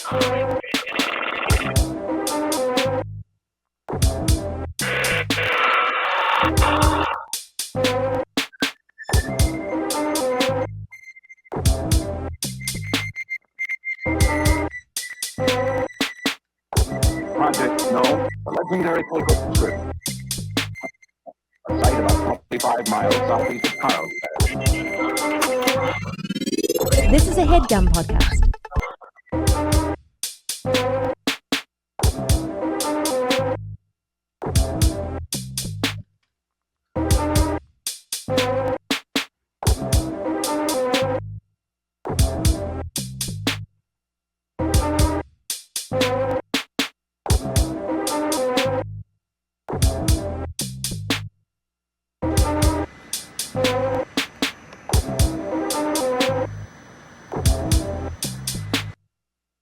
Project Gnome, the legendary political script, a site about 25 miles southeast of Carlsbad. This is a headgum podcast.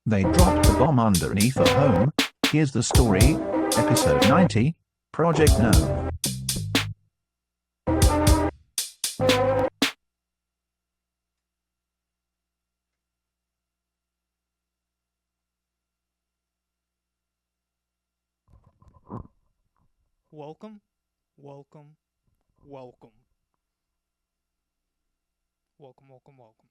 They dropped the bomb underneath a home. Here's the story. Episode 90, Project Gnome. Welcome, welcome, welcome. Welcome, welcome, welcome.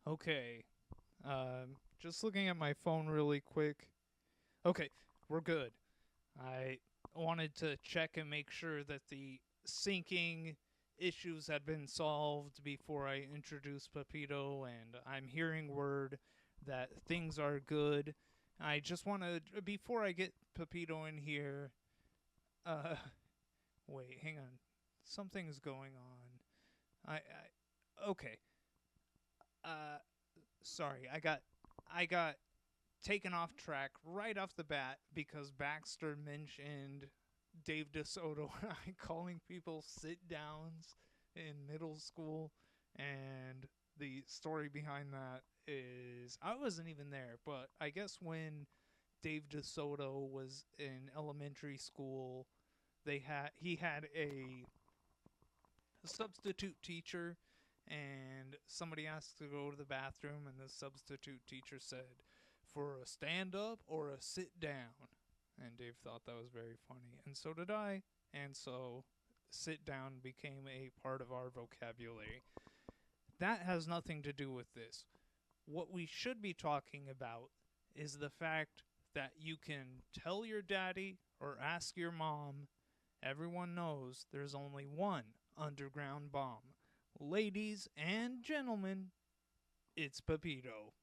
Okay, just looking at my phone really quick. Okay, we're good. I wanted to check and make sure that the syncing issues had been solved before I introduced Pepito, and I'm hearing word that things are good. I just want to, before I get Pepito in here, wait, hang on. Something's going on. Okay. Sorry, I got taken off track right off the bat because Baxter mentioned Dave DeSoto and I calling people sit-downs in middle school, and the story behind that is I wasn't even there, but I guess when Dave DeSoto was in elementary school, he had a substitute teacher, and somebody asked to go to the bathroom, and the substitute teacher said, for a stand-up or a sit-down? And Dave thought that was very funny, and so did I, and so sit-down became a part of our vocabulary. That has nothing to do with this. What we should be talking about is the fact that you can tell your daddy or ask your mom. Everyone knows there's only one underground bomb. Ladies and gentlemen, it's Pepito.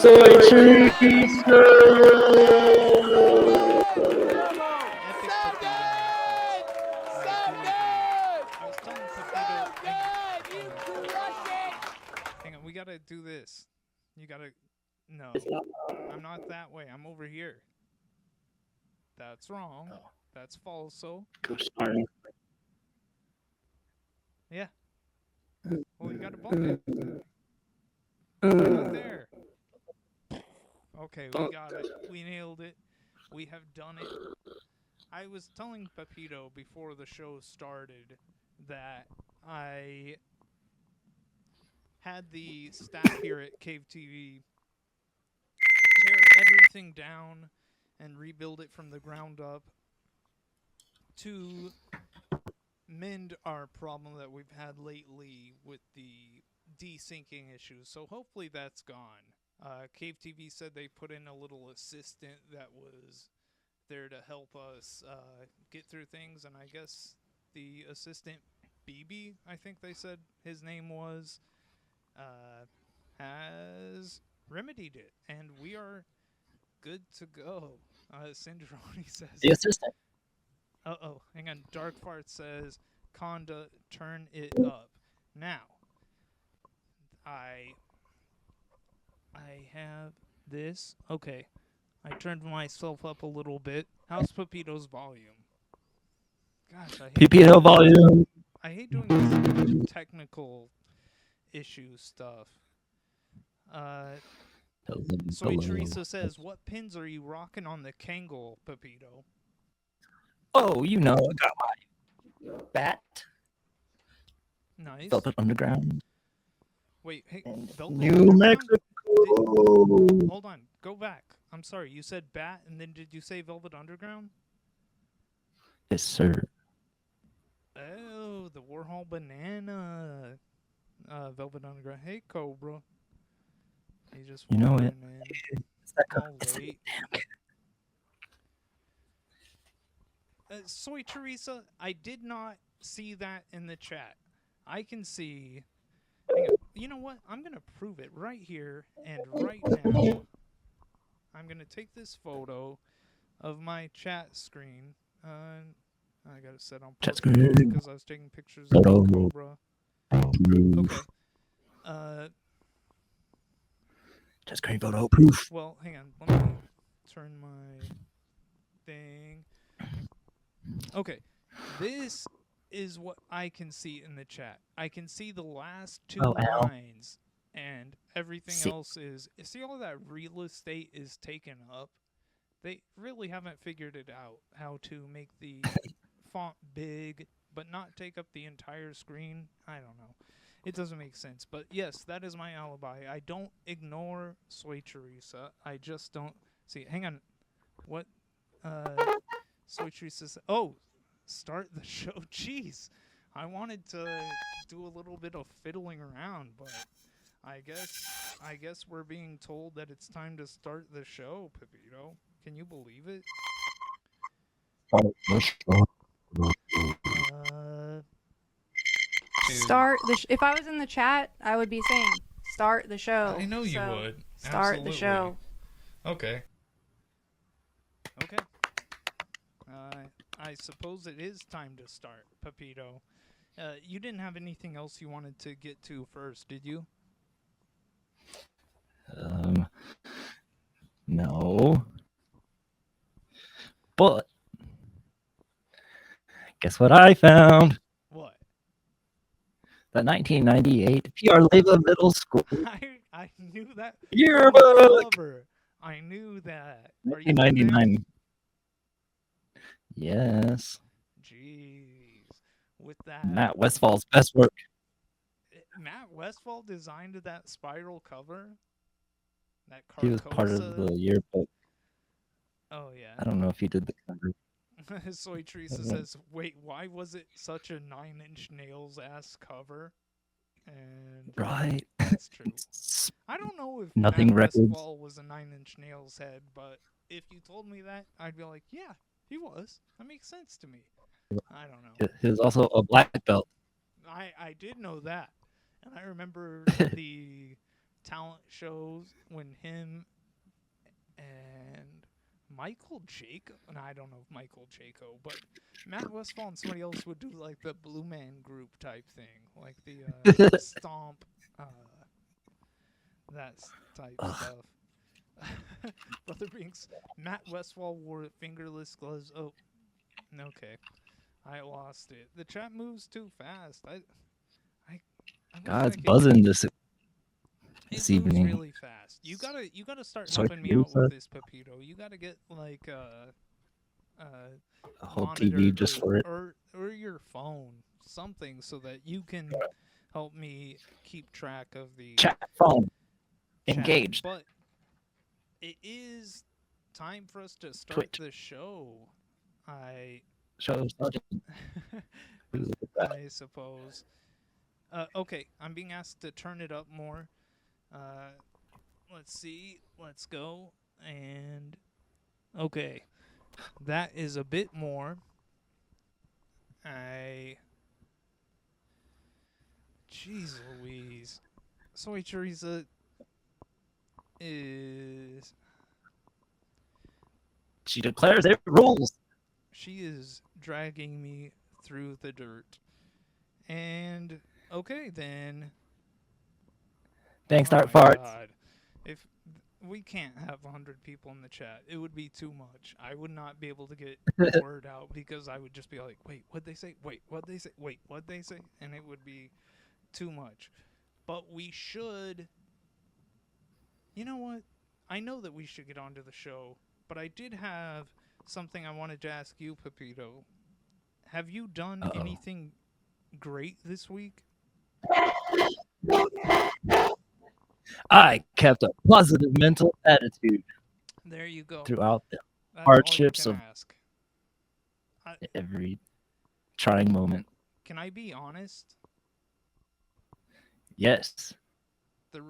Soy chorizo. Hang on, we gotta do this. You gotta... No, I'm not that way. I'm over here. That's wrong. That's falso. I'm sorry. Yeah. Well, you gotta bump it. Right there. Okay, we got it. We nailed it. We have done it. I was telling Pepito before the show started that I had the staff here at Cave TV tear everything down and rebuild it from the ground up to mend our problem that we've had lately with the desyncing issues. So hopefully that's gone. Cave TV said they put in a little assistant that was there to help us get through things, and I guess the assistant BB, I think they said his name was, has remedied it, and we are good to go. Cinderoni says. The assistant. Hang on. Dark Fart says, Conda, turn it up. Now, I have this. Okay. I turned myself up a little bit. How's Pepito's volume? Gosh, Pepito volume. I hate doing this technical issue stuff. Soy Teresa says, what pins are you rocking on the Kangol, Pepito? Oh, you know, I got my bat. Nice. Velvet Underground. Wait, hey, And Velvet New Underground? Mexico. Hold on, go back. I'm sorry, you said bat, and then did you say Velvet Underground? Yes, sir. Oh, the Warhol Banana. Velvet Underground. Hey, Cobra. He just You know walked it. in. It's that I'll good. It's wait. Soy Teresa, I did not see that in the chat. I can see. Hang on. You know what? I'm going to prove it right here and right now. I'm going to take this photo of my chat screen. I got it set on Chat portrait screen. because I was taking pictures of Photo. the Cobra. Okay. Just screen photo proof. Well, hang on. Let me turn my thing. Okay. This is what I can see in the chat. I can see the last two lines, and everything else is... See all that real estate is taken up? They really haven't figured it out, how to make the font big, but not take up the entire screen. I don't know. It doesn't make sense. But yes, that is my alibi. I don't ignore Soy Teresa. I just don't... See, hang on. What? Soy Teresa says... Oh! Start the show. Jeez, I wanted to do a little bit of fiddling around, but I guess we're being told that it's time to start the show, Pepito. Can you believe it? Start the if I was in the chat, I would be saying start the show. I know you would. Start Absolutely. the show. Okay. I suppose it is time to start, Pepito. You didn't have anything else you wanted to get to first, did you? No. But guess what I found? What? The 1998 PR Leva Middle School I knew that. yearbook. I knew that. 1999. Yes. Jeez. With that. Matt Westfall's best work. Matt Westfall designed that spiral cover? That He was part of the yearbook. Oh, yeah. I don't know if he did the cover. Soy Teresa says, wait, why was it such a 9 Inch Nails ass cover? And Right. that's true. I don't know if Nothing Matt Records. Westfall was a 9 Inch Nails head, but if you told me that, I'd be like, yeah, he was. That makes sense to me. I don't know. He was also a black belt. I did know that. And I remember the talent shows when him and Michael Jacob, and I don't know if Michael Jacob, but Matt Westfall and somebody else would do like the Blue Man Group type thing, like the stomp, that type stuff. Brother Binks, Matt Westfall wore fingerless gloves. Oh, okay, I lost it. The chat moves too fast. God's buzzing this It evening. moves really fast. You gotta start helping me out with this, Pepito. You gotta get like A whole monitor TV just for it. or your phone, something so that you can help me keep track of the Chat phone. chat. Engaged. But it is time for us to start Twitch. the show. I Show started. I suppose. Okay, I'm being asked to turn it up more. Let's see. Let's go. And okay, that is a bit more. Jeez Louise. Soy Teresa is. She declares it rules. She is dragging me through the dirt. And okay, then. Thanks, Oh start my farts. God. If we can't have 100 people in the chat, it would be too much. I would not be able to get the word out because I would just be like, wait, what'd they say? Wait, what'd they say? Wait, what'd they say? And it would be too much. But we should. You know what? I know that we should get on to the show, but I did have something I wanted to ask you, Pepito. Have you done anything great this week? I kept a positive mental attitude There you go. throughout the That's all you hardships can of ask. every trying moment. Can I be honest? Yes. The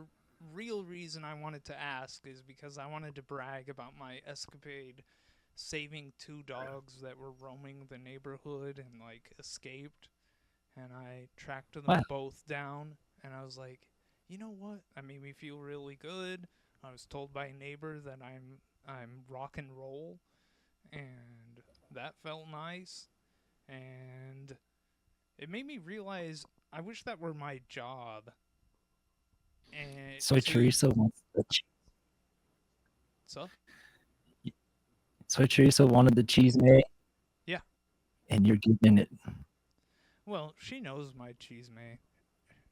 real reason I wanted to ask is because I wanted to brag about my escapade saving 2 dogs that were roaming the neighborhood and like escaped, and I tracked them both down, and I was like, you know what? That made me feel really good. I was told by a neighbor that I'm rock and roll, and that felt nice, and it made me realize I wish that were my job. And Soy Teresa wants the So? Soy Teresa wanted the cheese made. Yeah. And you're giving it. Well, she knows my cheese may.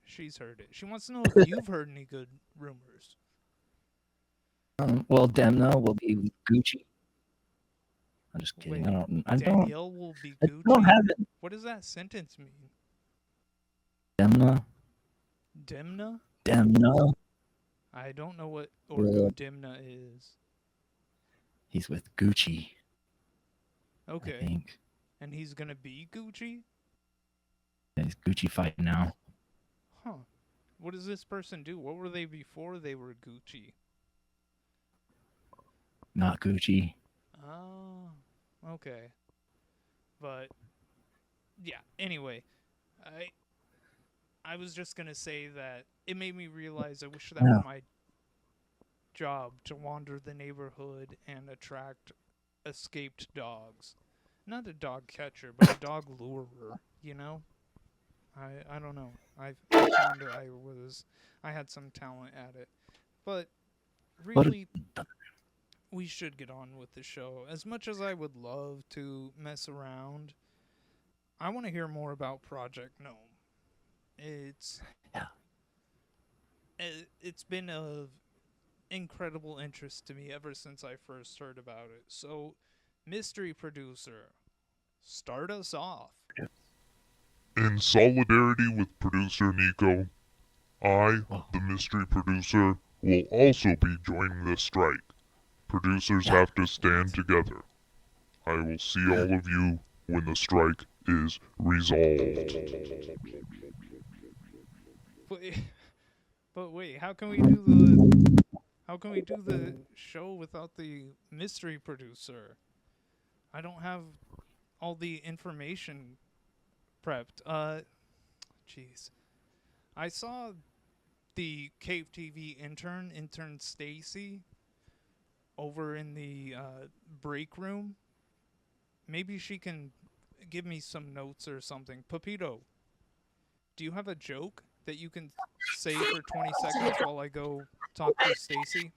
She's heard it. She wants to know if you've heard any good rumors. Well, Demna will be with Gucci. I'm just kidding. Wait, I Danielle will be I Gucci? don't have it. What does that sentence mean? Demna. Demna? Demna. I don't know what or who Demna is. He's with Gucci. Okay. I think. And he's gonna be Gucci? Yeah, he's Gucci fight now. Huh. What does this person do? What were they before they were Gucci? Not Gucci. Oh, okay. But yeah, anyway, I was just gonna say that it made me realize I wish that were my job, to wander the neighborhood and attract escaped dogs. Not a dog catcher, but a dog lurer, you know? I don't know. I found that I had some talent at it. But really, we should get on with the show. As much as I would love to mess around, I want to hear more about Project Gnome. It's been of incredible interest to me ever since I first heard about it. So, mystery producer, start us off. In solidarity with producer Nico, I, the mystery producer, will also be joining the strike. Producers have to stand together. I will see all of you when the strike is resolved. But wait, how can we do the show without the mystery producer? I don't have all the information prepped. Jeez. I saw the Cave TV intern Stacy, over in the break room. Maybe she can give me some notes or something. Pepito, do you have a joke that you can say for 20 seconds while I go talk to Stacy?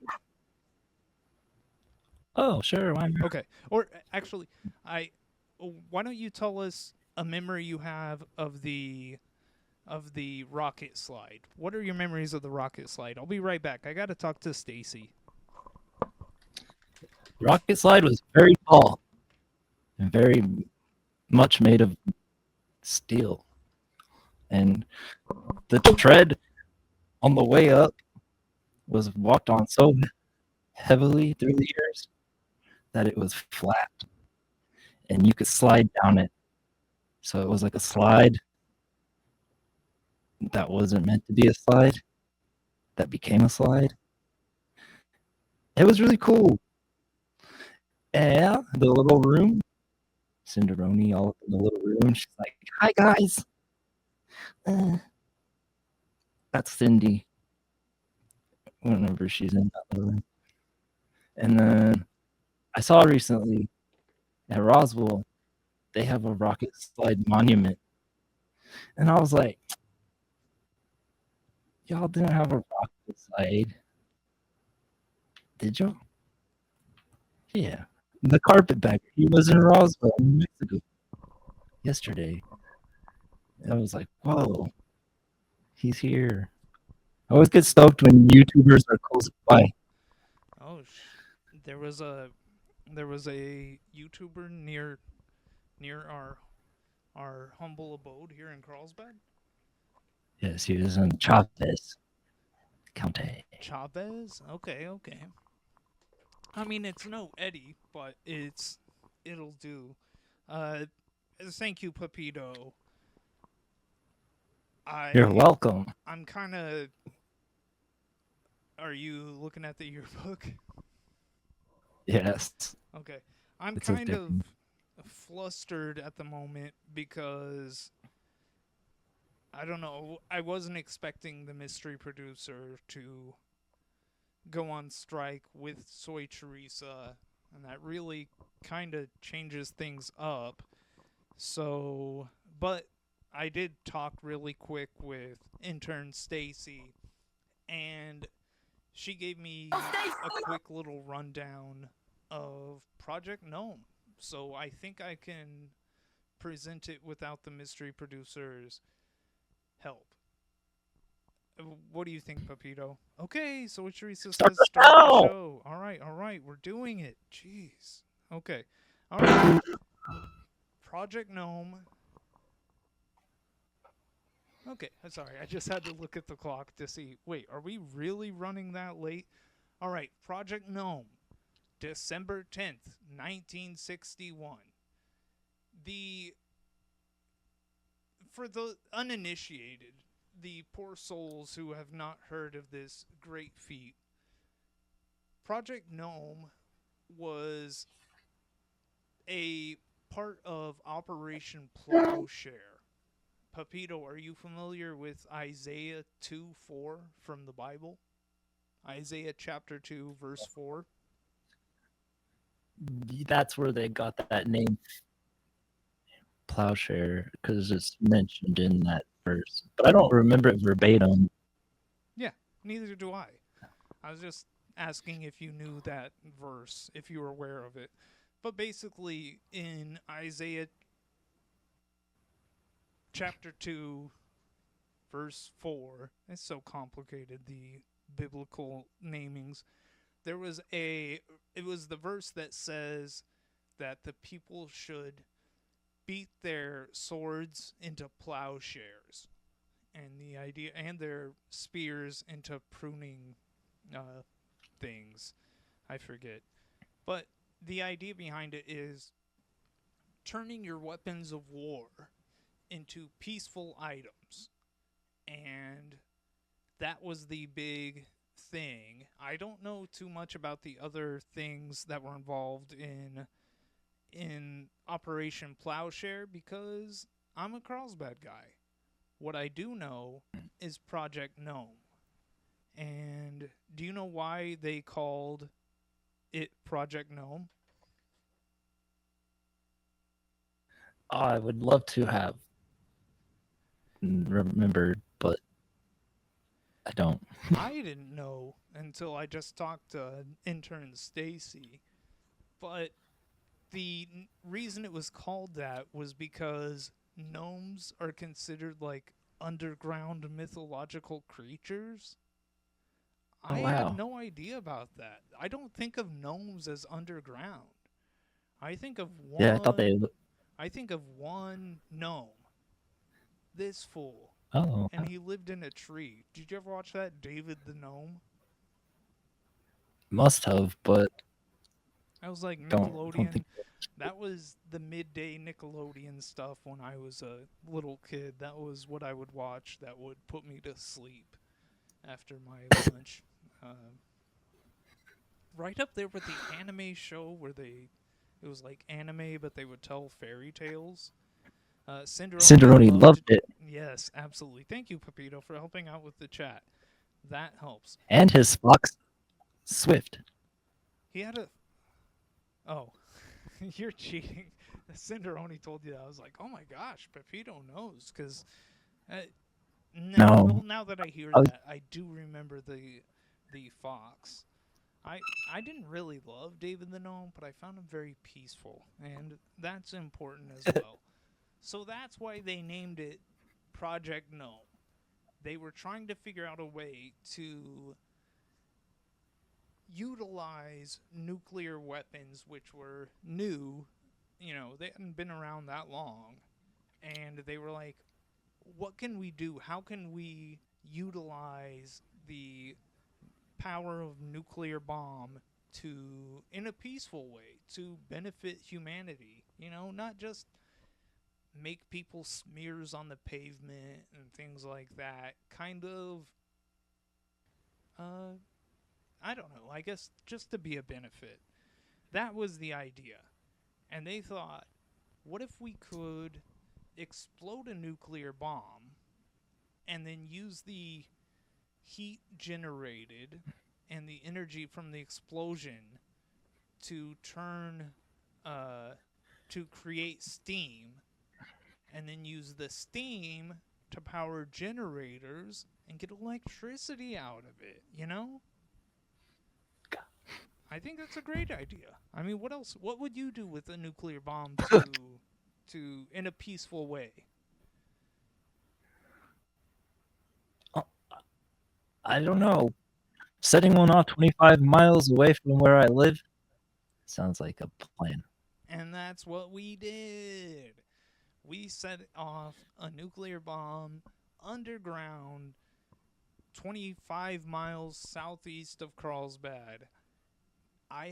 Oh, sure. Why not? Okay. Or actually, why don't you tell us a memory you have of the rocket slide? What are your memories of the rocket slide? I'll be right back. I got to talk to Stacy. Rocket slide was very tall. and very much made of steel. And the tread on the way up was walked on so heavily through the years that it was flat, and you could slide down it. So it was like a slide that wasn't meant to be a slide that became a slide. It was really cool. Yeah, the little room, Cinderoni all up in the little room. She's like, "Hi guys." Uh, that's Cindy. Whenever she's in that little room. And then I saw recently at Roswell they have a rocket slide monument, and I was like, "Y'all didn't have a rocket slide, did y'all?" Yeah, the carpetbagger. He was in Roswell, New Mexico, yesterday. I was like, "Whoa, he's here." I always get stoked when YouTubers are close by. Oh, there was a YouTuber near our humble abode here in Carlsbad. Yes, he was in Chavez County. Chavez. Okay, okay. I mean, it's no Eddie, but it'll do. Uh, Thank you, Pepito. You're welcome. I'm kind of. Are you looking at the yearbook? Yes. Okay. I'm It's kind of addicting. flustered at the moment because I don't know. I wasn't expecting the mystery producer to go on strike with Soy Teresa, and that really kind of changes things up. So, but I did talk really quick with intern Stacy, and she gave me a quick little rundown of Project Gnome. So I think I can present it without the mystery producer's help. What do you think, Pepito? Okay, so what Teresa says, start the show. All right, we're doing it. Jeez. Okay. All right. Project Gnome. Okay, I'm sorry. I just had to look at the clock to see. Wait, are we really running that late? All right, Project Gnome, December 10th, 1961. The For the uninitiated, the poor souls who have not heard of this great feat, Project Gnome was a part of Operation Plowshare. Pepito, are you familiar with Isaiah 2:4 from the Bible? Isaiah chapter 2, verse 4. That's where they got that name, Plowshare, because it's mentioned in that verse. But I don't remember it verbatim. Yeah, neither do I. I was just asking if you knew that verse, if you were aware of it. But basically, in Isaiah chapter 2, verse 4, it's so complicated, the biblical namings. It was the verse that says that the people should beat their swords into plowshares, and the idea, and their spears into pruning things. I forget. But the idea behind it is turning your weapons of war into peaceful items. And that was the big thing. I don't know too much about the other things that were involved in Operation Plowshare because I'm a Carlsbad guy. What I do know is Project Gnome. And do you know why they called it Project Gnome? I would love to have remembered, but I don't. I didn't know until I just talked to intern Stacy. But the reason it was called that was because gnomes are considered like underground mythological creatures. I had Wow. no idea about that. I don't think of gnomes as underground. I think of one. Yeah, I thought they. I think of one gnome. This fool. Oh, And he lived in a tree. Did you ever watch that, David the Gnome? must have, but I was like don't Nickelodeon. think. That was the midday Nickelodeon stuff when I was a little kid. That was what I would watch that would put me to sleep after my lunch. Right up there with the anime show where it was like anime, but they would tell fairy tales. Cinderoni loved it, Yes, absolutely. Thank you, Pepito, for helping out with the chat. That helps. and his fox, Swift. He had a. Oh, you're cheating. Cinderoni told you that. I was like, oh my gosh, Pepito knows. Because No. now that I hear I was- that, I do remember the fox. I didn't really love David the Gnome, but I found him very peaceful. And that's important as well. So that's why they named it Project Gnome. They were trying to figure out a way to utilize nuclear weapons, which were new. They hadn't been around that long. And they were like, what can we do? How can we utilize the power of nuclear bomb in a peaceful way, to benefit humanity? Not just make people smears on the pavement and things like that. Kind of, I don't know, I guess just to be a benefit. That was the idea. And they thought, what if we could explode a nuclear bomb and then use the heat generated and the energy from the explosion to to create steam, and then use the steam to power generators and get electricity out of it, I think that's a great idea. I mean, what else? What would you do with a nuclear bomb to in a peaceful way? I don't know. Setting one off 25 miles away from where I live sounds like a plan. And that's what we did. We set off a nuclear bomb underground 25 miles southeast of Carlsbad. I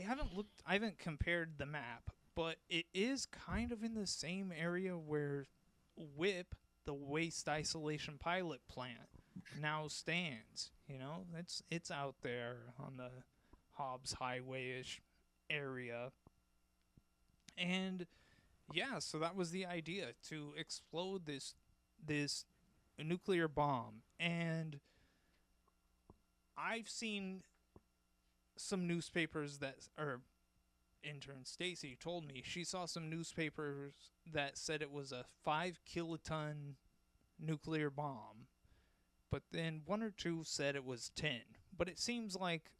haven't compared the map, but it is kind of in the same area where WIP, the Waste Isolation Pilot Plant, now stands. It's out there on the Hobbs Highway-ish area. And yeah, so that was the idea, to explode this nuclear bomb. And I've seen some newspapers intern Stacy told me she saw some newspapers that said it was a 5 kiloton nuclear bomb, but then one or two said it was 10. But it seems like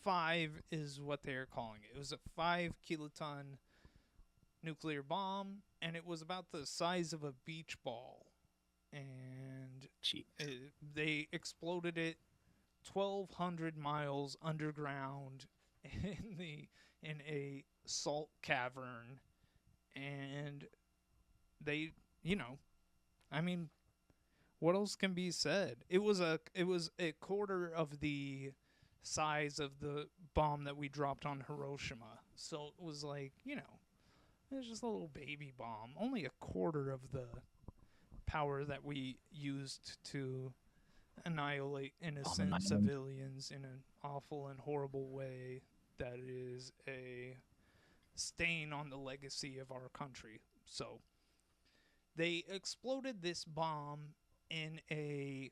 5 is what they're calling it. It was a 5 kiloton nuclear bomb, and it was about the size of a beach ball. And they exploded it 1,200 miles underground in a salt cavern. And they, I mean, what else can be said? It was a quarter of the size of the bomb that we dropped on Hiroshima. So it was like, it was just a little baby bomb, only a quarter of the power that we used to annihilate innocent civilians in an awful and horrible way that is a stain on the legacy of our country. So they exploded this bomb in a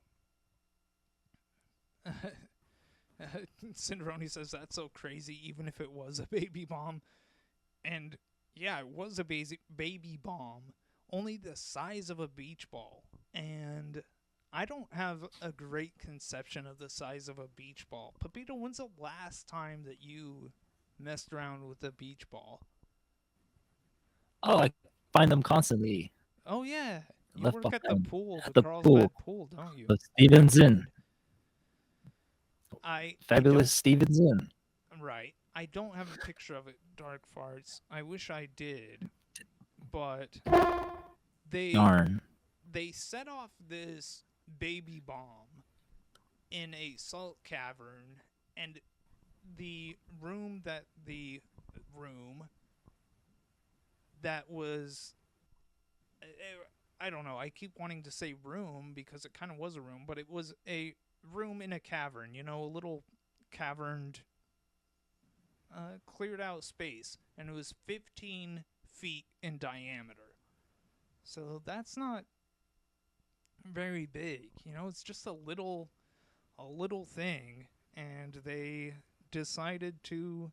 Cinderoni says that's so crazy, even if it was a baby bomb. And yeah, it was a baby bomb, only the size of a beach ball. And I don't have a great conception of the size of a beach ball. Pepito, when's the last time that you messed around with a beach ball? Oh, I find them constantly. Oh yeah, you Left work at the behind. pool, At the the Carlsbad pool, don't you? The Stevens Inn. I Fabulous Stevens Inn. Right. I don't have a picture of it, Dark Farts. I wish I did, but Darn. they set off this baby bomb in a salt cavern, and the room that was I don't know, I keep wanting to say room because it kind of was a room, but it was a room in a cavern, you know, a little caverned cleared out space, and it was 15 feet in diameter. So that's not very big, you know, it's just a little thing, and they decided to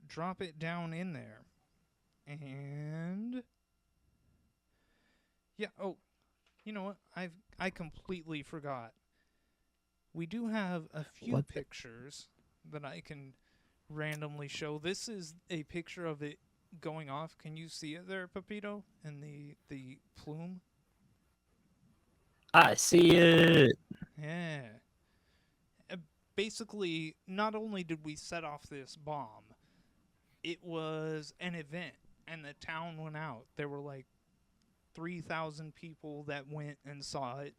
drop it down in there. And yeah, oh, you know what? I completely forgot. We do have a few pictures that I can randomly show. This is a picture of it going off. Can you see it there, Pepito? And the plume? I see it. Yeah. Basically, not only did we set off this bomb, it was an event, and the town went out. There were like 3,000 people that went and saw it.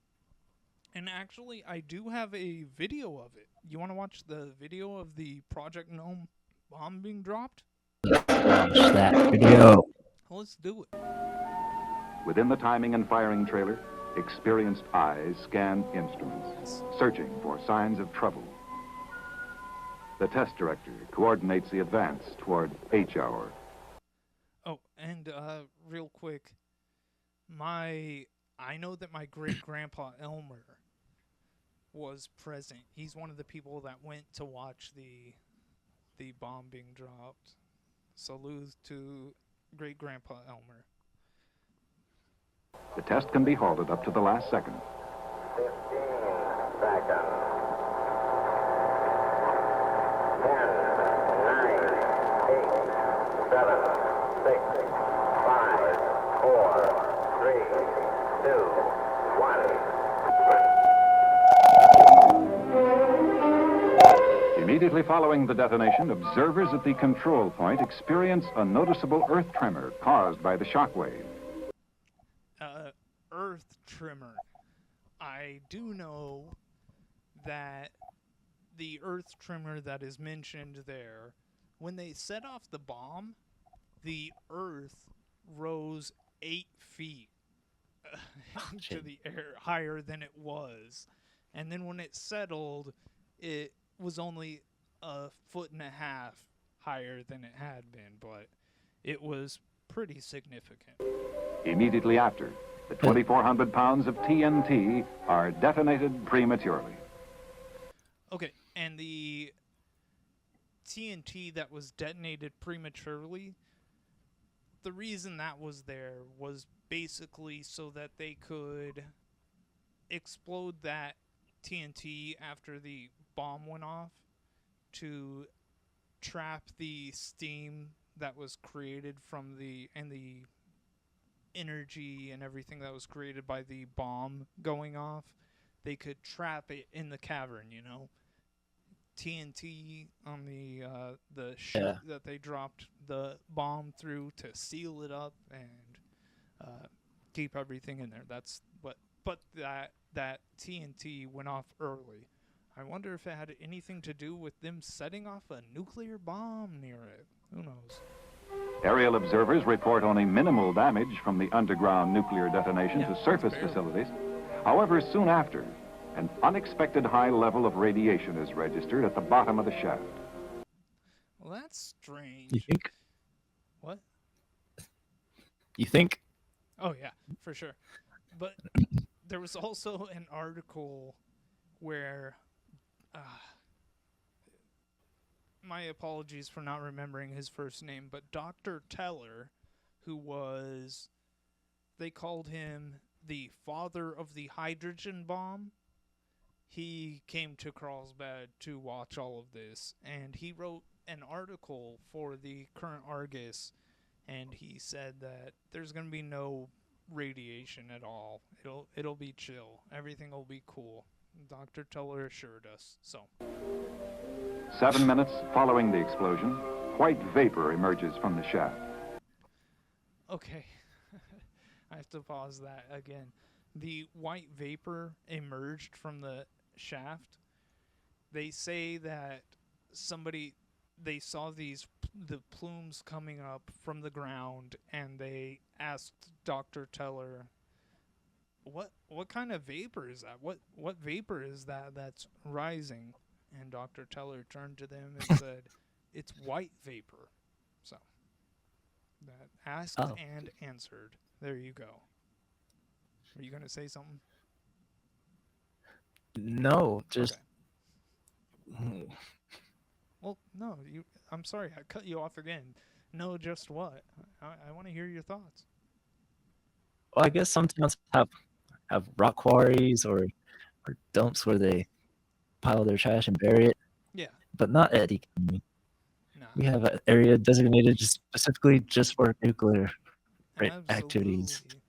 And actually, I do have a video of it. You want to watch the video of the Project Gnome bomb being dropped? Watch that video. Let's do it. Within the timing and firing trailer, experienced eyes scan instruments, searching for signs of trouble. The test director coordinates the advance toward H-hour. Oh, and real quick, I know that my great-grandpa Elmer was present. He's one of the people that went to watch the bomb being dropped. Salute to great-grandpa Elmer. The test can be halted up to the last second. 15 seconds. 10, 9, 8, 7, 6, 5, 4, 3, 2, 1. Immediately following the detonation, observers at the control point experience a noticeable earth tremor caused by the shock wave. Earth tremor. I do know that the earth tremor that is mentioned there, when they set off the bomb, the earth rose 8 feet into the air, higher than it was. And then when it settled, it was only 1.5 feet higher than it had been, but it was pretty significant. Immediately after, the 2,400 pounds of TNT are detonated prematurely. Okay, and the TNT that was detonated prematurely, the reason that was there was basically so that they could explode that TNT after the bomb went off to trap the steam that was created from the energy and everything that was created by the bomb going off. They could trap it in the cavern, you know. TNT on the chute that they dropped the bomb through to seal it up and keep everything in there. That's what. But that TNT went off early. I wonder if it had anything to do with them setting off a nuclear bomb near it. Who knows? Aerial observers report only minimal damage from the underground nuclear detonation to surface facilities. However, soon after, an unexpected high level of radiation is registered at the bottom of the shaft. Well, that's strange. You think? What? You think? Oh, yeah, for sure. But there was also an article where... my apologies for not remembering his first name, but Dr. Teller, who was... They called him the father of the hydrogen bomb. He came to Carlsbad to watch all of this, and he wrote an article for the current Argus, and he said that there's going to be no radiation at all. It'll be chill. Everything will be cool. Dr. Teller assured us. So 7 minutes following the explosion, white vapor emerges from the shaft. Okay. I have to pause that again. The white vapor emerged from the shaft. They say that they saw the plumes coming up from the ground, and they asked Dr. Teller, what kind of vapor is that? What vapor is that that's rising? And Dr. Teller turned to them and said, it's white vapor. So that asked and answered. There you go. Are you going to say something? No, just Okay. Well, no, I'm sorry, I cut you off again. No, just what? I want to hear your thoughts. well, I guess some towns have rock quarries or dumps where they pile their trash and bury it, Yeah. but not at Economy. Nah. We have an area designated specifically just for nuclear activities Absolutely.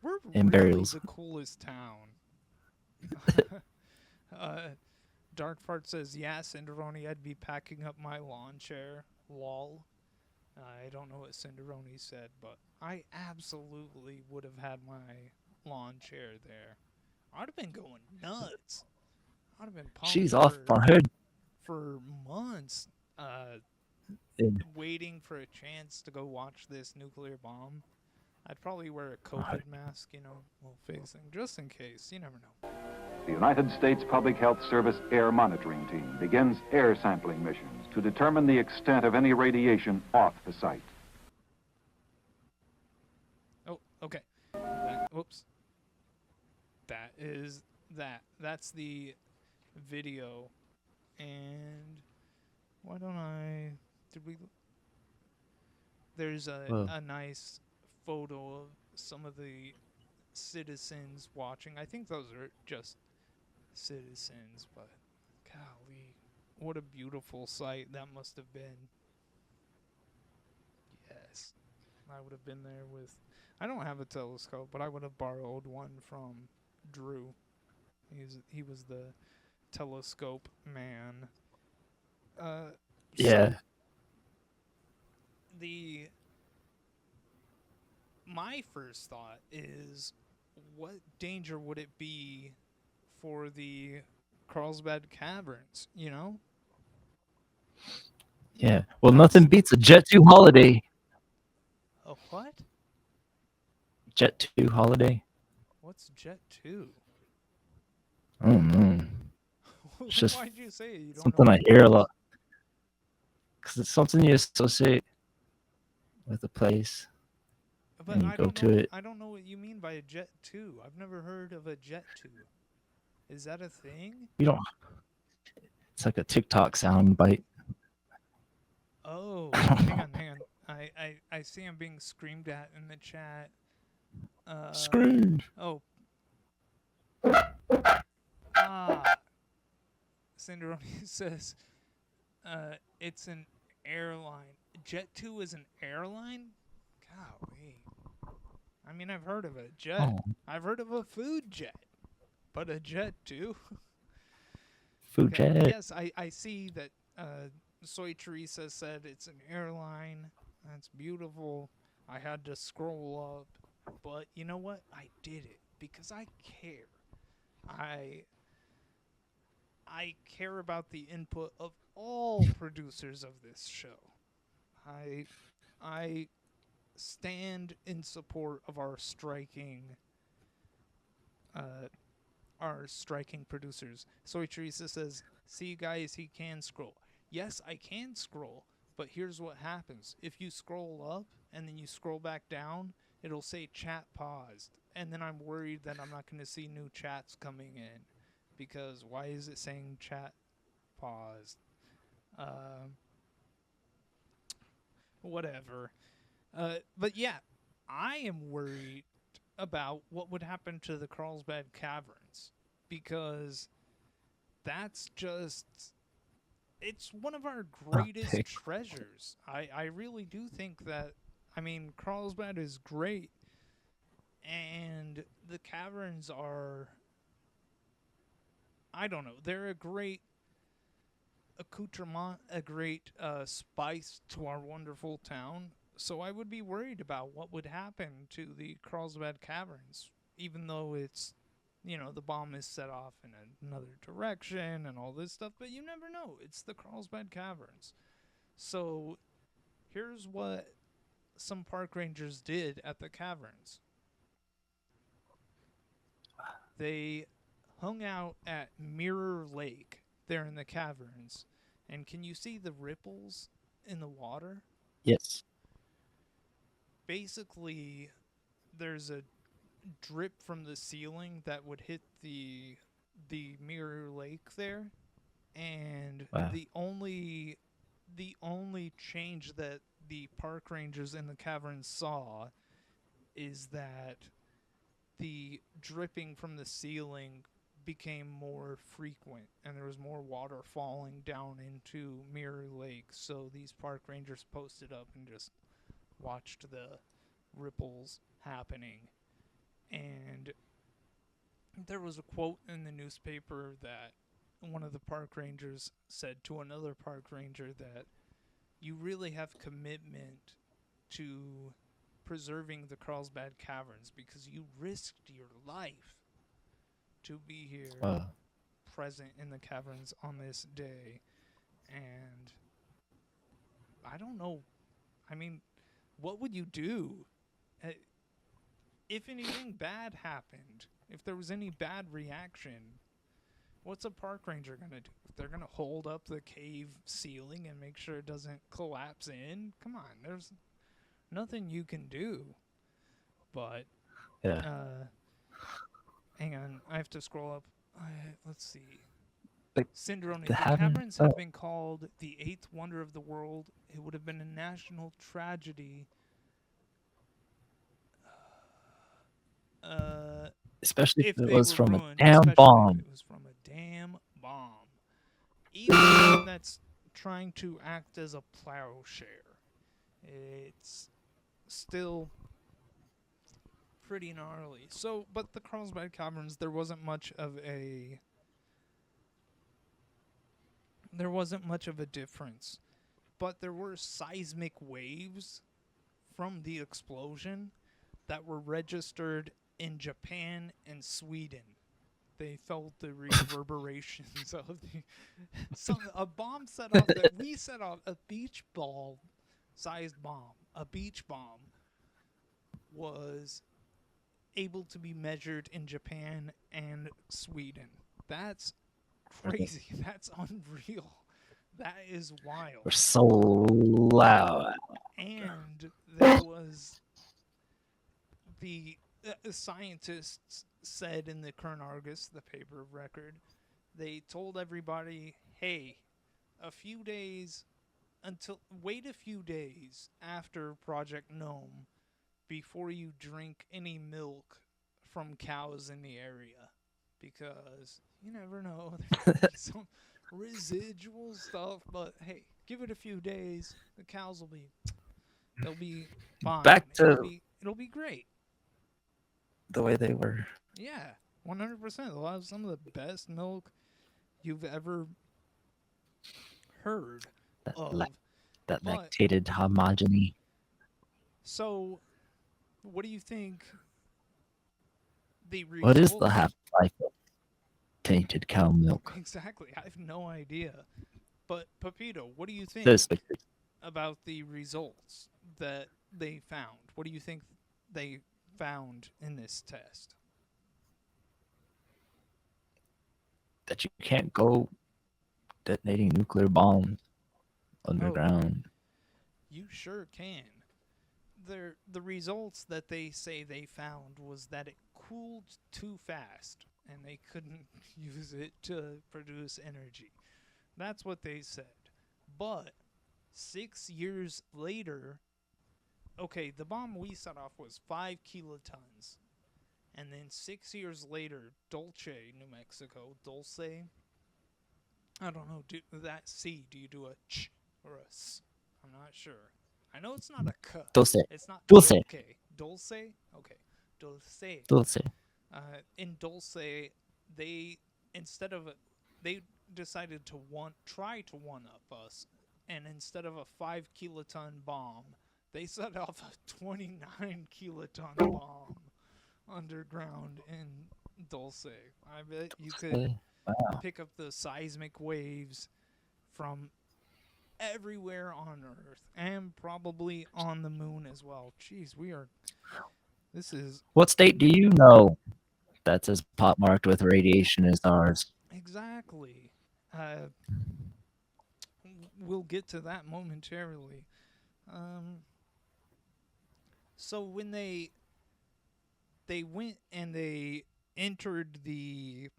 We're and really burials. the coolest town. Dark Fart says, yeah, Cinderoni, I'd be packing up my lawn chair. Lol. I don't know what Cinderoni said, but I absolutely would have had my lawn chair there. I'd have been going nuts. I'd have been pumped. She's off on her. For months, Yeah. waiting for a chance to go watch this nuclear bomb. I'd probably wear a COVID mask, little face thing, just in case. You never know. The United States Public Health Service Air Monitoring Team begins air sampling missions to determine the extent of any radiation off the site. Oh, okay. Whoops. That is that. That's the video. And why don't I... There's a nice photo of some of the citizens watching. I think those are just citizens, but golly, what a beautiful sight that must have been. Yes, I would have been there with... I don't have a telescope, but I would have borrowed one from Drew. He was the telescope man. Yeah. So my first thought is, what danger would it be for the Carlsbad Caverns, Yeah. Well, nothing beats a Jet 2 holiday. A what? Jet 2 holiday. What's Jet 2? I don't know. It's just Why'd you say it? You don't something know I hear a lot. Because it's something you associate with a place. But and you go to it. I don't know what you mean by a Jet 2. I've never heard of a Jet 2. Is that a thing? You don't. It's like a TikTok sound bite. Oh, hang on. I see I'm being screamed at in the chat. Screamed. Oh. Cinderoni says, it's an airline. Jet 2 is an airline? Golly. I mean, I've heard of a jet. Oh. I've heard of a food jet. But a Jet 2? Food jet. Yes, I see that Soy Teresa said it's an airline. That's beautiful. I had to scroll up. But you know what? I did it because I care. I care about the input of all producers of this show. I stand in support of our striking producers. Soy Teresa says, see guys, he can scroll. Yes, I can scroll, but here's what happens. If you scroll up and then you scroll back down, it'll say chat paused. And then I'm worried that I'm not going to see new chats coming in. Because why is it saying chat paused? Whatever. But yeah, I am worried about what would happen to the Carlsbad Caverns. Because that's just... It's one of our greatest treasures. I really do think that... I mean, Carlsbad is great. And the caverns are... I don't know. They're a great accoutrement, a great spice to our wonderful town. So I would be worried about what would happen to the Carlsbad Caverns, even though it's, the bomb is set off in another direction and all this stuff, but you never know. It's the Carlsbad Caverns. So here's what some park rangers did at the caverns. They hung out at Mirror Lake there in the caverns. And can you see the ripples in the water? Yes. Basically, there's a drip from the ceiling that would hit the Mirror Lake there, and Wow. the only change that the park rangers in the caverns saw is that the dripping from the ceiling became more frequent and there was more water falling down into Mirror Lake. So these park rangers posted up and just watched the ripples happening. And there was a quote in the newspaper that one of the park rangers said to another park ranger that you really have commitment to preserving the Carlsbad Caverns because you risked your life to be here present in the caverns on this day. And I don't know. I mean, what would you do if anything bad happened? If there was any bad reaction, what's a park ranger going to do? If they're going to hold up the cave ceiling and make sure it doesn't collapse in? Come on, there's nothing you can do. But, hang on, I have to scroll up. Let's see. Cinderoni, the caverns have been called the eighth wonder of the world. It would have been a national tragedy. Especially if if it they was were from ruined, a damn especially bomb. If it was from a damn bomb. Even one that's trying to act as a plowshare. It's still pretty gnarly. So, but the Carlsbad Caverns, there wasn't much of a difference. But there were seismic waves from the explosion that were registered in Japan and Sweden. They felt the reverberations of a bomb set off that we set off, a beach ball sized bomb. A beach bomb was able to be measured in Japan and Sweden. That's crazy. That's unreal. That is wild. We're so loud. And there was the scientists said in the Current Argus, the paper of record, they told everybody, hey, wait a few days after Project Gnome before you drink any milk from cows in the area, because you never know, there could be some residual stuff. But hey, give it a few days, the cows they'll be fine. Back to it'll be great. The way they were. Yeah, 100%. They'll have some of the best milk you've ever heard of. That lactated homogeny. So, what do you think the results... What is the half-life of tainted cow milk? Exactly. I have no idea. But, Pepito, what do you think about the results that they found? What do you think they found in this test? That you can't go detonating nuclear bombs underground. You sure can. The results that they say they found was that it cooled too fast and they couldn't use it to produce energy. That's what they said. But 6 years later, okay, the bomb we set off was 5 kilotons. And then 6 years later, Dulce, New Mexico, Dulce, I don't know, that C, do you do a ch or a s? I'm not sure. I know it's not a k. Dulce. It's not Dulce. Okay. Dulce? Okay. Dulce. Dulce. In Dulce, they decided to try to one-up us, and instead of a 5 kiloton bomb, they set off a 29 kiloton bomb underground in Dulce. I bet you could pick up the seismic waves from everywhere on Earth and probably on the moon as well. Jeez, this is What state do you know that's as pockmarked with radiation as ours? exactly. We'll get to that momentarily. So when they went and they entered the,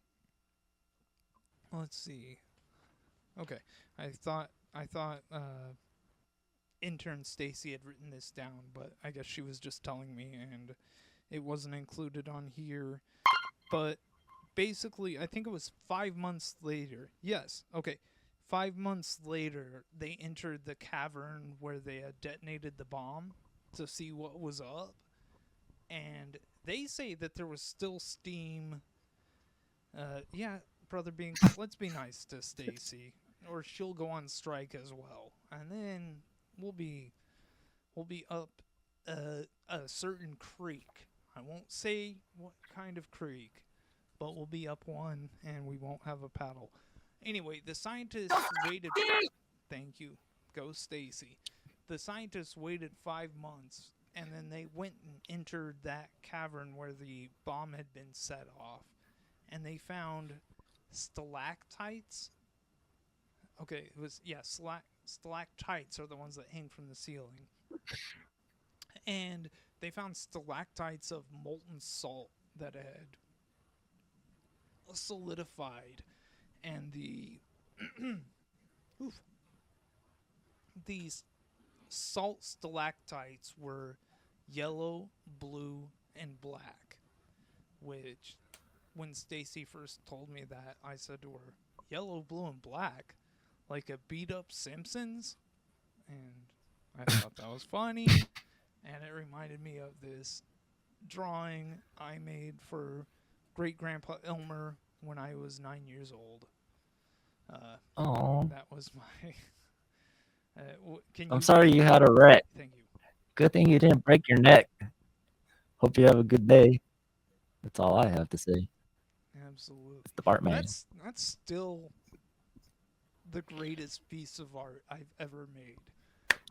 let's see. Okay, I thought intern Stacy had written this down, but I guess she was just telling me and it wasn't included on here. But basically, I think it was 5 months later. Yes, okay. 5 months later, they entered the cavern where they had detonated the bomb to see what was up. And they say that there was still steam. Yeah, Brother Binks, let's be nice to Stacy, or she'll go on strike as well. And then we'll be up a certain creek. I won't say what kind of creek, but we'll be up one and we won't have a paddle. Anyway, the scientists waited. Thank you. Go Stacy. The scientists waited 5 months and then they went and entered that cavern where the bomb had been set off. And they found stalactites. Okay, it was, yeah, stalactites are the ones that hang from the ceiling. And they found stalactites of molten salt that had solidified. And these salt stalactites were yellow, blue, and black. Which, when Stacy first told me that, I said to her, yellow, blue, and black? Like a beat-up Simpsons? And I thought that was funny. And it reminded me of this drawing I made for great-grandpa Elmer when I was 9 years old. Oh, That was my... I'm sorry you had a wreck. Thank you. Good thing you didn't break your neck. Hope you have a good day. That's all I have to say. Absolutely. It's the Bartman. That's still the greatest piece of art I've ever made.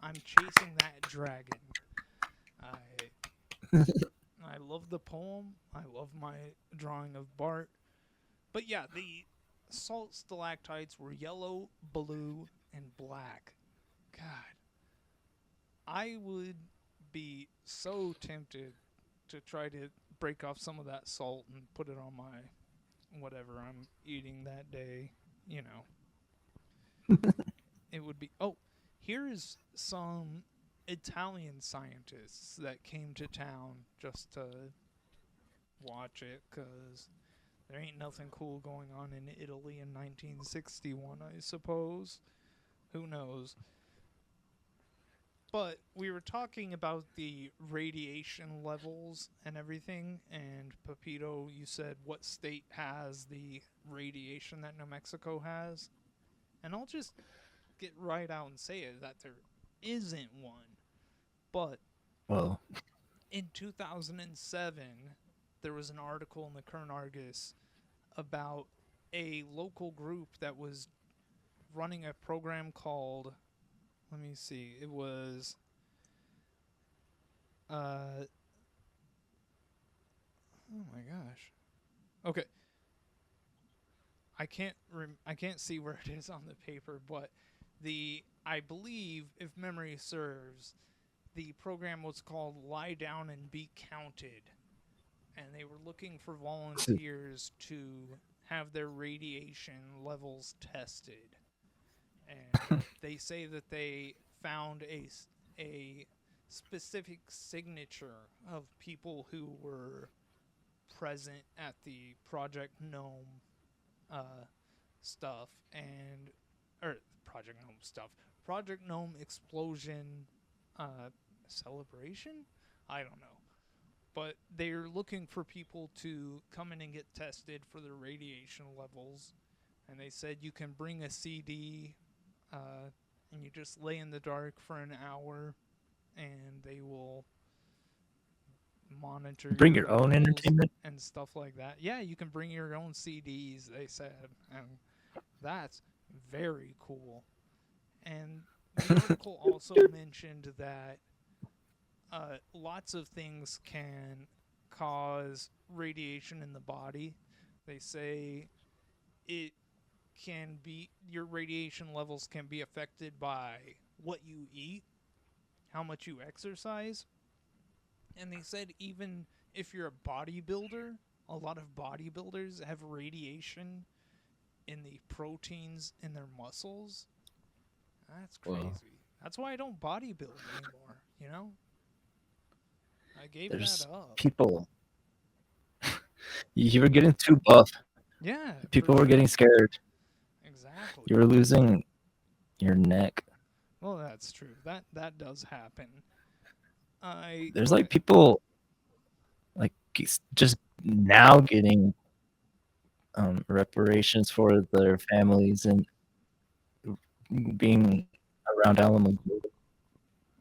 I'm chasing that dragon. I love the poem. I love my drawing of Bart. But yeah, the salt stalactites were yellow, blue, and black. God. I would be so tempted to try to break off some of that salt and put it on my whatever I'm eating that day, you know. It would be... Oh, here's some Italian scientists that came to town just to watch it, because there ain't nothing cool going on in Italy in 1961, I suppose. Who knows? But we were talking about the radiation levels and everything, and Pepito, you said what state has the radiation that New Mexico has? And I'll just get right out and say it, that there isn't one. But Well, in 2007, there was an article in the Current Argus about a local group that was running a program called... Let me see. It was oh my gosh. Okay. I can't see where it is on the paper, but I believe, if memory serves, the program was called Lie Down and Be Counted. And they were looking for volunteers to have their radiation levels tested. And they say that they found a specific signature of people who were present at the Project Gnome stuff Project Gnome explosion celebration? I don't know. But they're looking for people to come in and get tested for their radiation levels. and they said you can bring a CD, and you just lay in the dark for an hour, and they will monitor Bring your own vitals entertainment. and stuff like that. Yeah, you can bring your own CDs, they said, and that's very cool. And the article also mentioned that lots of things can cause radiation in the body. They say it can be, your radiation levels can be affected by what you eat, how much you exercise. And they said even if you're a bodybuilder, a lot of bodybuilders have radiation in the proteins in their muscles. That's crazy. Whoa. That's why I don't bodybuild anymore, you know? I gave There's that up. people. You were getting too buff. Yeah. People were getting scared. Exactly. You were losing your neck. Well, that's true. That does happen. There's like people like just now getting reparations for their families and being around Alamo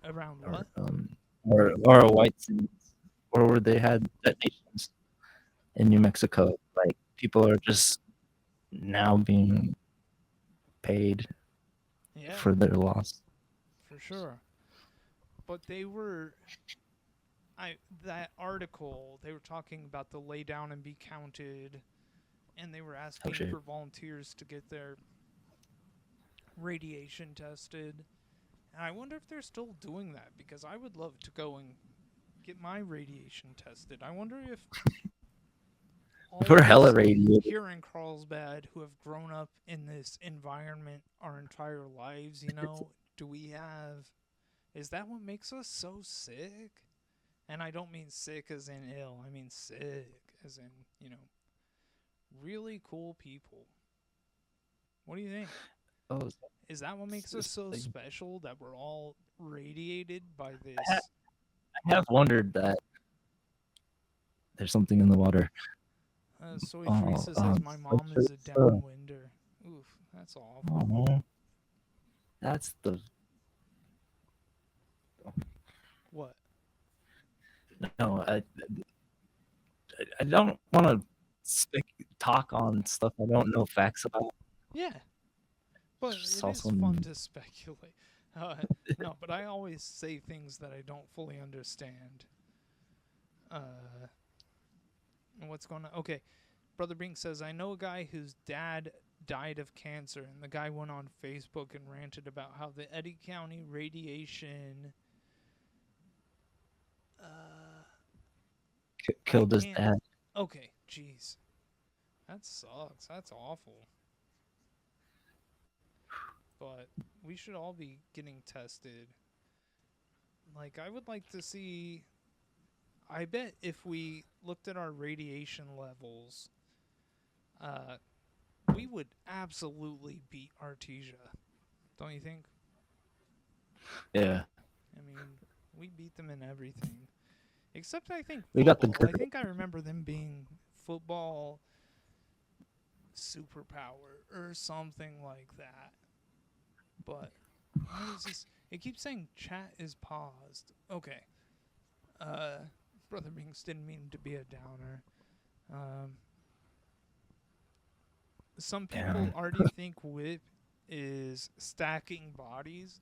around what? Or white cities, or where they had detonations in New Mexico. Like people are just now being paid for their loss. For sure. But they were that article, they were talking about the lay down and be counted, and they were asking for volunteers to get their radiation tested. And I wonder if they're still doing that, because I would love to go and get my radiation tested. I wonder if we're hella radiated here in Carlsbad who have grown up in this environment our entire lives, you know, do we have, is that what makes us so sick? And I don't mean sick as in ill, I mean sick as in, you know, really cool people. What do you think? Oh, is that what makes us so special, that we're all radiated by this? I have wondered that. There's something in the water. Soy Teresa says my mom is a downwinder. Oof, that's awful. That's the... What? No, I don't want to talk on stuff I don't know facts about. Yeah, but it is fun to speculate. No, but I always say things that I don't fully understand. What's going on? Okay, Brother Bing says, I know a guy whose dad died of cancer, and the guy went on Facebook and ranted about how the Eddy County radiation killed his dad. Okay, jeez. That sucks. That's awful. But we should all be getting tested. Like, I would like to see... I bet if we looked at our radiation levels, we would absolutely beat Artesia. Don't you think? Yeah. I mean, we beat them in everything. Except I think we got the. I think I remember them being football superpower or something like that. But what is this? It keeps saying chat is paused. Okay. Brother Binks didn't mean to be a downer. Some people already think whip is stacking bodies.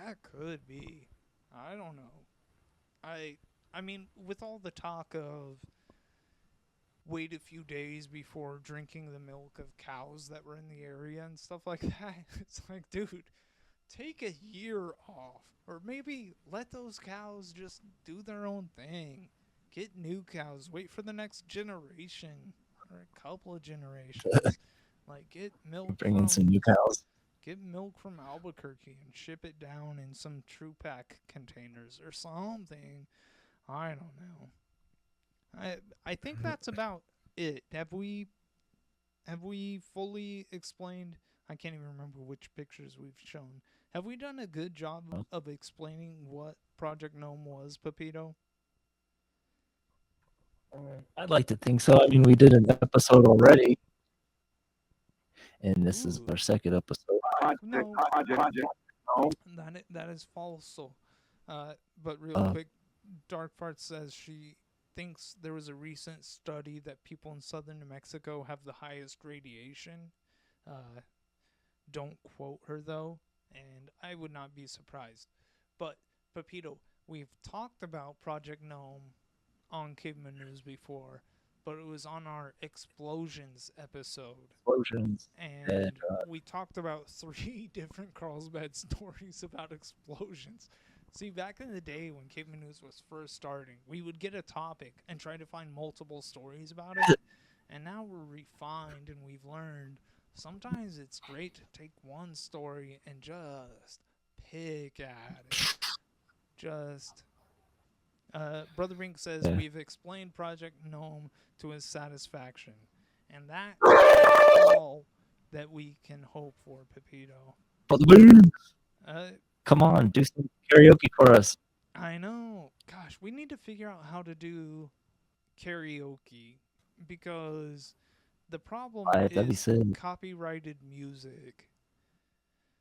That could be. I don't know. I mean, with all the talk of wait a few days before drinking the milk of cows that were in the area and stuff like that, it's like, dude, take a year off. Or maybe let those cows just do their own thing. Get new cows. Wait for the next generation. Or a couple of generations. Like, get milk Bring in some new cows. Get milk from Albuquerque and ship it down in some True Pack containers or something. I don't know. I think that's about it. Have we fully explained? I can't even remember which pictures we've shown. Have we done a good job of explaining what Project Gnome was, Pepito? I'd like to think so. I mean, we did an episode already. and this is Ooh. our second episode. No, Project. that is falso. But real Uh, quick, Dark Fart says she thinks there was a recent study that people in southern New Mexico have the highest radiation. Don't quote her though, and I would not be surprised. But Pepito, we've talked about Project Gnome on Caveman News before, but it was on our explosions episode. Explosions. And we talked about 3 different Carlsbad stories about explosions. See, back in the day when Caveman News was first starting, we would get a topic and try to find multiple stories about it. And now we're refined and we've learned sometimes it's great to take one story and just pick at it. Just. Brother Brink says we've explained Project Gnome to his satisfaction. And that is all that we can hope for, Pepito. Come on, do some karaoke for us. I know. Gosh, we need to figure out how to do karaoke because the problem is copyrighted music.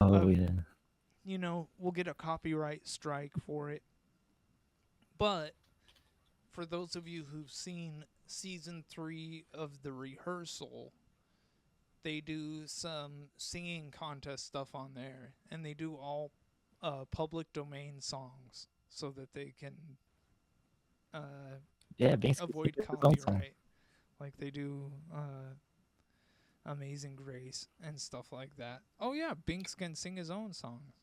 Yeah. You know, we'll get a copyright strike for it. But for those of you who've seen season 3 of The Rehearsal, they do some singing contest stuff on there, and they do all public domain songs so that they can avoid copyright, like they do Amazing Grace and stuff like that. Oh yeah, Binks can sing his own songs.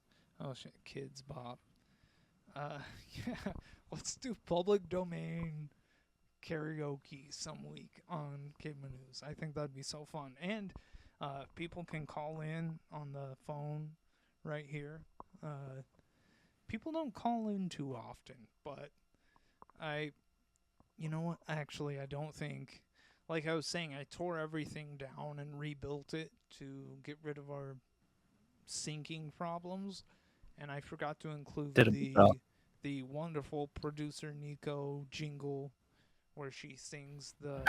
Oh shit, Kids Bop. Yeah, let's do public domain karaoke some week on Caveman News. I think that'd be so fun. And people can call in on the phone right here. People don't call in too often, but you know what? Actually, I don't think, like I was saying, I tore everything down and rebuilt it to get rid of our syncing problems, and I forgot to include the wonderful producer Nico jingle where she sings the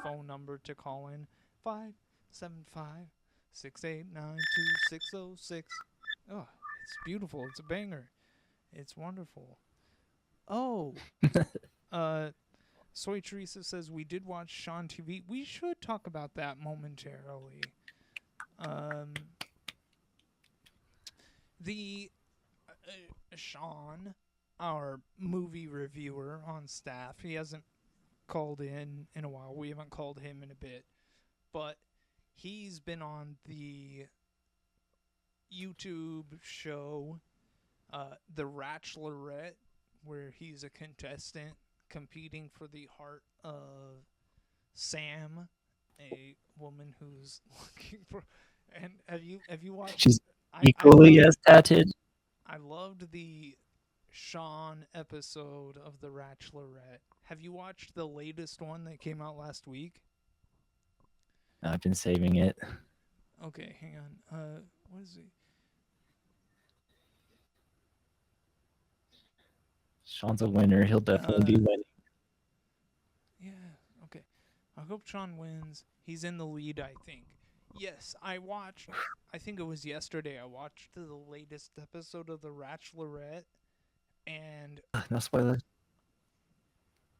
phone number to call in 575-689-2606. Oh, it's beautiful. It's a banger. It's wonderful. Oh, Soy Teresa says we did watch Sean TV. We should talk about that momentarily. Sean, our movie reviewer on staff, he hasn't called in a while. We haven't called him in a bit, but he's been on the YouTube show, The Bachelorette, where he's a contestant competing for the heart of Sam, a woman who's looking for. And have you watched? She's equally as tatted. I loved the Sean episode of The Bachelorette. Have you watched the latest one that came out last week? I've been saving it. Okay, hang on. What is it? Sean's a winner. He'll definitely be winning. Yeah, okay. I hope Sean wins. He's in the lead, I think. Yes, I think it was yesterday, I watched the latest episode of The Bachelorette, and... No spoilers.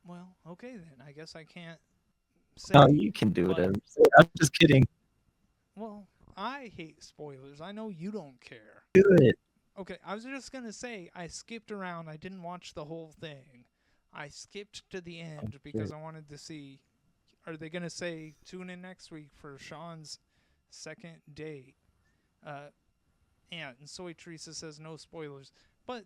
Well, okay then. I guess I can't say... No, you can do whatever. I'm just kidding. Well, I hate spoilers. I know you don't care. Do it. Okay, I was just going to say, I skipped around. I didn't watch the whole thing. I skipped to the end because I wanted to see... Are they going to say, tune in next week for Sean's second date? And Soy Teresa says no spoilers. But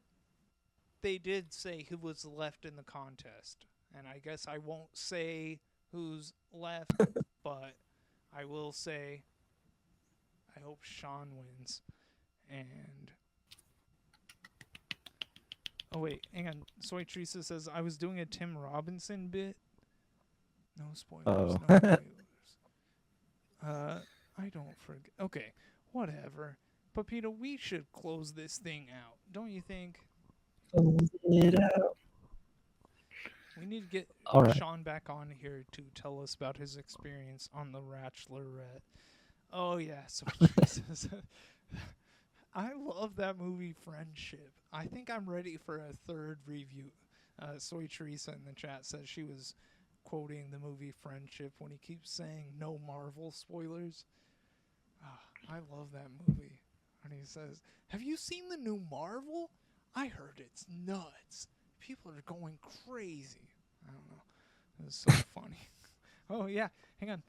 they did say who was left in the contest. And I guess I won't say who's left, but I will say I hope Sean wins. And... Oh, wait, hang on. Soy Teresa says, I was doing a Tim Robinson bit. No spoilers. Oh. No spoilers. I don't forget. Okay, whatever. Pepito, we should close this thing out. Don't you think? Close it out. We need to get Sean back on here to tell us about his experience on The Bachelorette. Oh yeah, so Jesus. I love that movie Friendship. I think I'm ready for a third review. Soy Teresa in the chat says she was quoting the movie Friendship when he keeps saying no Marvel spoilers. I love that movie. And he says, have you seen the new Marvel? I heard it's nuts. People are going crazy. I don't know. It was so funny. Oh, yeah. Hang on.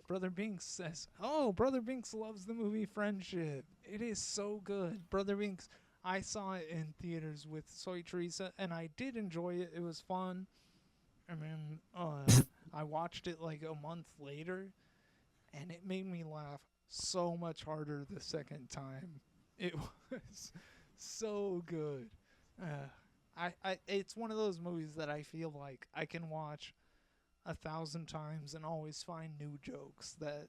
Brother Binks says, oh, Brother Binks loves the movie Friendship. It is so good. Brother Binks, I saw it in theaters with Soy Teresa, and I did enjoy it. It was fun. And then I watched it like a month later, and it made me laugh so much harder the second time. It was so good. It's one of those movies that I feel like I can watch 1,000 times and always find new jokes that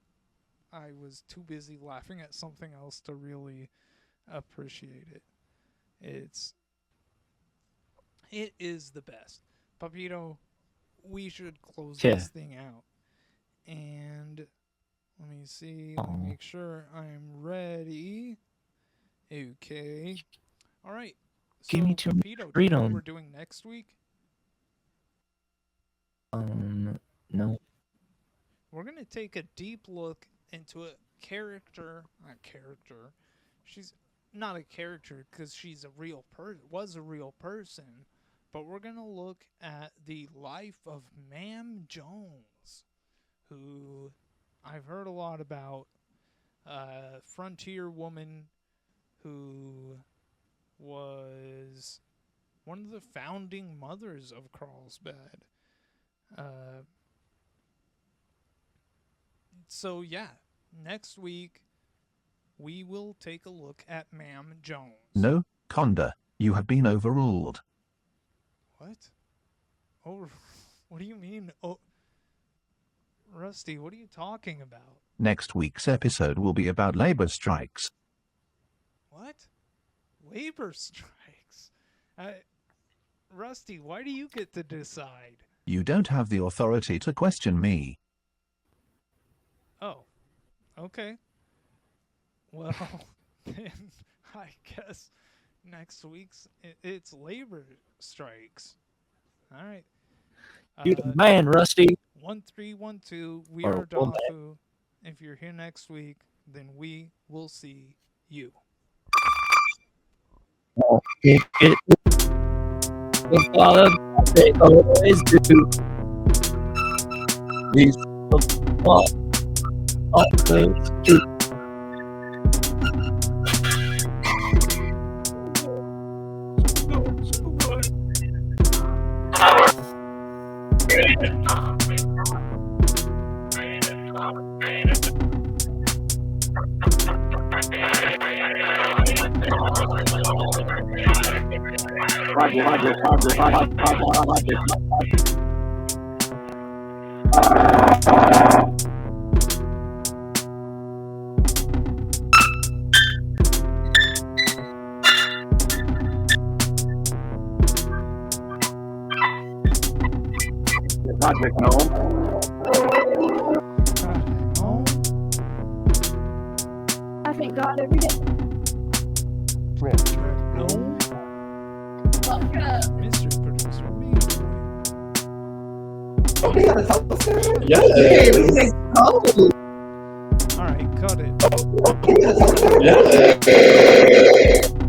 I was too busy laughing at something else to really appreciate it. It is the best. Papito, we should close this thing out. And let me see. Let me make sure I'm ready. Okay. All right. So, Give me too much Papito, do you know freedom. what we're doing next week? No. We're going to take a deep look into a character. Not character. She's not a character because she's a real person. Was a real person. But we're going to look at the life of Ma'am Jones, who I've heard a lot about. Frontier woman who was one of the founding mothers of Carlsbad. So yeah, next week we will take a look at Ma'am Jones. No, Conda, you have been overruled. What? Oh, what do you mean? Oh, Rusty, what are you talking about? Next week's episode will be about labor strikes. What? Labor strikes? Rusty, why do you get to decide? You don't have the authority to question me. Oh, okay. Well, then I guess next week's it's labor strikes. All right. You're the man, Rusty. 1312. We Or are will Dafu. If you're here next week, then we will see you. If it was followed, they always do. These what others do. Project Gnome. I thank God every day. No. Mystery producer, what are you doing? Yeah. All right, cut it. Yeah.